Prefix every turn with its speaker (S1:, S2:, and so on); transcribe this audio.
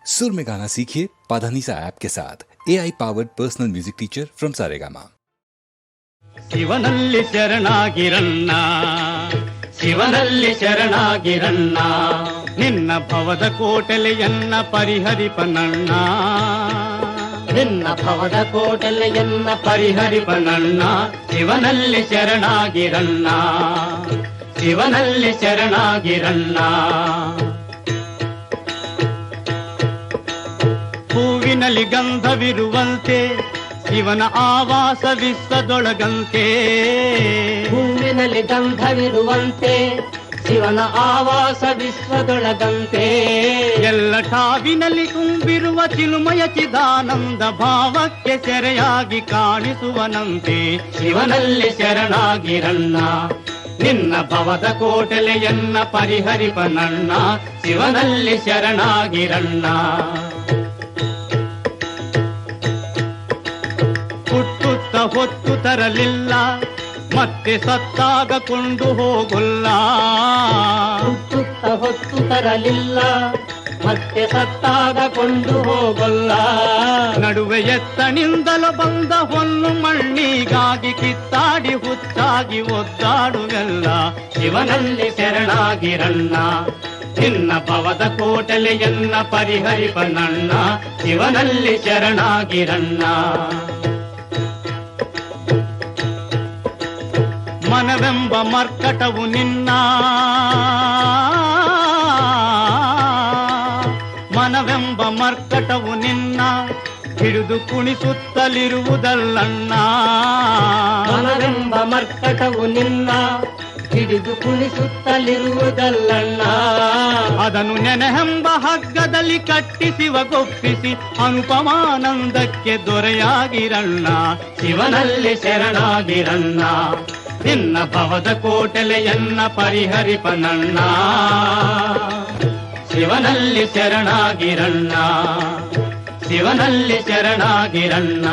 S1: सुर में गाना सीखिए पाधानीसा ऐप के साथ AI powered personal music teacher from Saregama.
S2: ಶಿವನಲ್ಲಿ ಶರಣಾಗಿರಣ್ಣ, ಶಿವನಲ್ಲಿ ಶರಣಾಗಿರಣ್ಣ, ನಿನ್ನ ಭವದ ಕೋಟಲೆಯನ್ನ ಪರಿಹರಿಪನಣ್ಣ, ನಿನ್ನ ಭವದ ಕೋಟಲೆಯನ್ನ ಪರಿಹರಿಪನಣ್ಣ. ಶಿವನಲ್ಲಿ ಶರಣಾಗಿರಣ್ಣ, ಶಿವನಲ್ಲಿ ಶರಣಾಗಿರಣ್ಣ. ಹೂವಿನಲ್ಲಿ ಗಂಧವಿರುವಂತೆ ಶಿವನ ಆವಾಸ ವಿಶ್ವದೊಳಗಂತೆ,
S3: ಹೂವಿನಲ್ಲಿ ಗಂಧವಿರುವಂತೆ ಶಿವನ ಆವಾಸ ವಿಶ್ವದೊಳಗಂತೆ.
S2: ಎಲ್ಲ ಠಾವಿನಲ್ಲಿ ತುಂಬಿರುವ ಚಿಲುಮಯ ಚಿದಾನಂದ ಭಾವಕ್ಕೆ ಸೆರೆಯಾಗಿ ಕಾಣಿಸುವನಂತೆ. ಶಿವನಲ್ಲಿ ಶರಣಾಗಿರಣ್ಣ, ನಿನ್ನ ಭವದ ಕೋಟಲೆಯನ್ನ ಪರಿಹರಿಪನಣ್ಣ. ಶಿವನಲ್ಲಿ ಶರಣಾಗಿರಣ್ಣ. ಹುಟ್ಟುತ್ತ ಹೊತ್ತು ತರಲಿಲ್ಲ, ಮತ್ತೆ ಸತ್ತಾಗ ಕೊಂಡು ಹೋಗಲ್ಲ.
S3: ಹುಟ್ಟುತ್ತ ಹೊತ್ತು ತರಲಿಲ್ಲ, ಮತ್ತೆ ಸತ್ತಾಗ ಕೊಂಡು ಹೋಗಲ್ಲ.
S2: ನಡುವೆ ಎತ್ತನಿಂದಲೂ ಬಂದ ಹೊನ್ನು ಮಣ್ಣಿಗಾಗಿ ಕಿತ್ತಾಡಿ ಹುಚ್ಚಾಗಿ ಒದ್ದಾಡುವೆಲ್ಲ. ಶಿವನಲ್ಲಿ ಶರಣಾಗಿರಣ್ಣ, ನಿನ್ನ ಭವದ ಕೋಟಲೆಯನ್ನ ಪರಿಹರಿಪನಣ್ಣ. ಶಿವನಲ್ಲಿ ಶರಣಾಗಿರಣ್ಣ. ಮನವೆಂಬ ಮರ್ಕಟವು ನಿನ್ನ, ಮನವೆಂಬ ಮರ್ಕಟವು ನಿನ್ನ ಹಿಡಿದು ಕುಣಿಸುತ್ತಲಿರುವುದಲ್ಲಣ್ಣ.
S3: ಮನವೆಂಬ ಮರ್ಕಟವು ನಿನ್ನ ಹಿಡಿದು ಕುಣಿಸುತ್ತಲಿರುವುದಲ್ಲಣ್ಣ.
S2: ಅದನ್ನು ನೆನೆಹೆಂಬ ಹಗ್ಗದಲ್ಲಿ ಕಟ್ಟಿಸಿವಗೊಪ್ಪಿಸಿ ಅನುಪಮಾನಂದಕ್ಕೆ ದೊರೆಯಾಗಿರಣ್ಣ. ಶಿವನಲ್ಲಿ ಶರಣಾಗಿರಣ್ಣ, ನಿನ್ನ ಭವದ ಕೋಟಲೆಯನ್ನ ಪರಿಹರಿಪನಣ್ಣ. ಶಿವನಲ್ಲಿ ಶರಣಾಗಿರಣ್ಣ, ಶಿವನಲ್ಲಿ ಶರಣಾಗಿರಣ್ಣ.